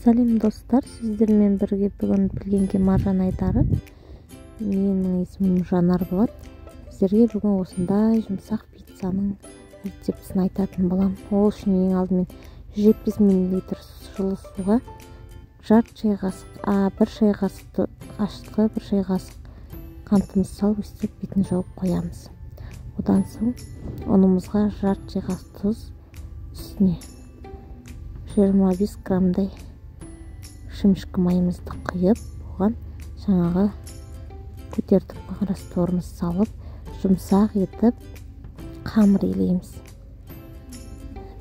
Сәлем достар, сіздермен бірге бүгін білгенге маржан айтары. Менің есімім Жанар болады. Сіздерге бүгін осындай жұмсақ пиццаның рецептісін айтатын боламын. Ол үшін ең алдымен 70 мл жылы суға жарты шай қасық, бір шай қасық ашытқы, бір шай қасық қантымыз салып, өстіп бетін жауып қоямыз. Одан соң ұнымызға жарты шай қасық тұз, үстіне 25 граммдай шымшық майымызды құйып, оған жаңағы көтеріп қойған растворымызды салып, жұмсақ етіп қамыр илейміз.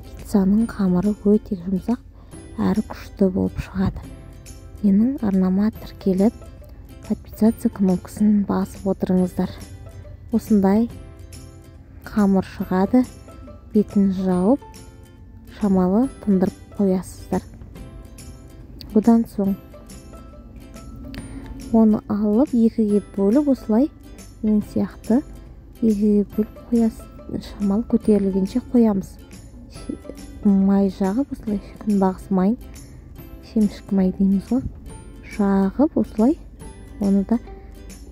Пиццаның қамыры өте жұмсақ әрі күшті болып шығады. Менің арнама тіркеліп, подписаться кнопкасын басып отырыңыздар. Осындай қамыр шығады, бетін жауып, шамалы тындырып қоясыздар. Одан соң оны алып екіге бөліп, осылай мен сияқты екіге бөліп қоясыз. Шамалы көтерілгенше қоямыз. Май жағып, осылай күнбағыс майын, шемшік май дейміз ғой, жағып, осылай оны да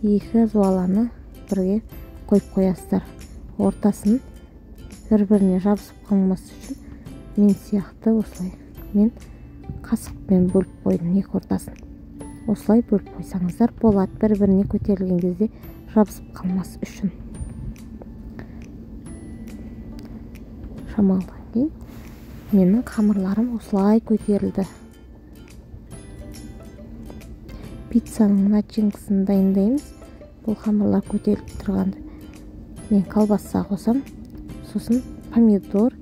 екі жуаланы бірге қойып қоясыздар. Ортасын бір-біріне жабысып қалмас үшін мен сияқты осылай мен қасықпен бөліп қойдым екі ортасын. Осылай бөліп қойсаңыздар болады, бір-біріне көтерілген кезде жабысып қалмас үшін. Шамалдан кейін менің қамырларым осылай көтерілді. Пиццаның начинкасын дайындаймыз. Бұл қамырлар көтеріліп тұрғанда мен колбаса қосам, сосын помидор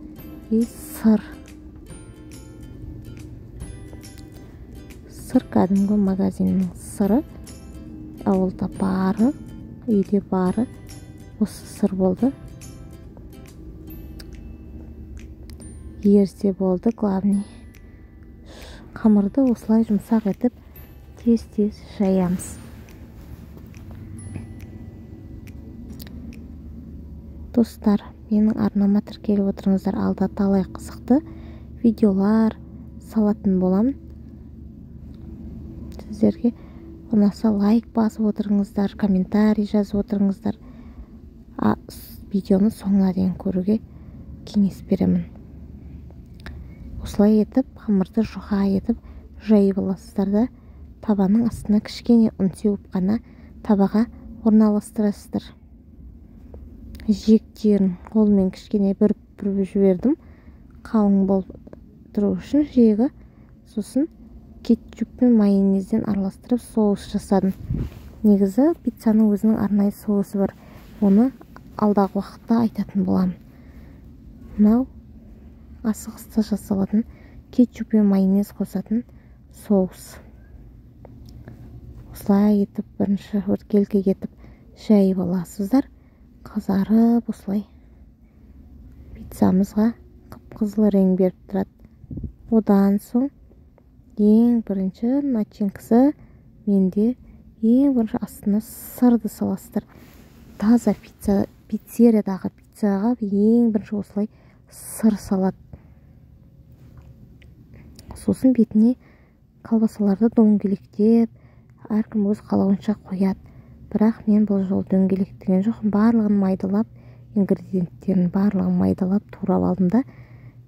и сыр. Сыр кәдімгі магазиннің сыры, ауылда бары, үйде бары осы сыр болды. Ерсе болды, главный. Қамырды осылай жұмсақ етіп, тез-тез жаямыз. Достар, менің арнама тіркеліп отырыңыздар. Алда талай қызықты видеолар салатын боламын. Сіздерге ұнаса лайк басып отырыңыздар, комментарий жазып отырыңыздар. Видеоны соңына дейін көруге кеңес беремін. Осылай етіп, қамырды жұқа етіп жайып аласыздар да, табаның астына кішкене ұн сеуіп қана табаға орналастырасыздар. Жиектерін қолмен кішкене бүріп жібердім, қалың болып тұру үшін жиегі. Сосын кетчуп пен майонезден араластырып соус жасадым. Негізі пиццаның өзінің арнайы соусы бар. Оны алдағы уақытта айтатын боламын. Мынау асығыста жасалатын кетчуп пен майонез қосатын соус. Осылай етіп бірінші өркелкі етіп жайып аласыздар. Қызарып осылай пиццамызға қып-қызыл рең беріп тұрады. Одан соң ең бірінші начинкасы менде ең бірінші астына сырды саласыздар. Таза пиццериядағы пиццаға ең бірінші осылай сыр салады. Сосын бетіне колбасаларды дөңгелектеп, әркім өз қалауынша қояды. Бірақ мен бұл жол дөңгелектеген жоқпын. Барлығын майдалап, ингредиенттерін барлығын майдалап турап алдым да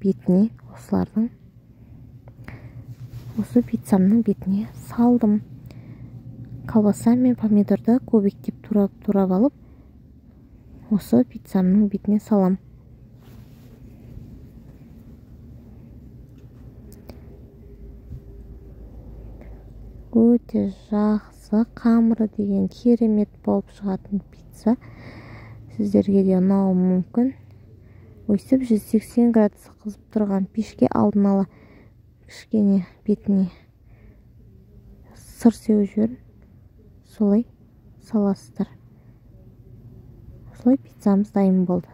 бетіне осылардың осы пиццамның бетіне салдым. Колбаса мен помидорды көбіктеп турап алып, осы пиццамның бетіне салам. Өте жақсы, қамыры деген керемет болып шығатын пицца. Сіздерге де ұнауы мүмкін. Өйстіп 180 градус қызып тұрған пешке алдын ала кішкене бетіне сыр сеуіп жіберіп, солай саласыздар. Осылай пиццамыз дайын болды.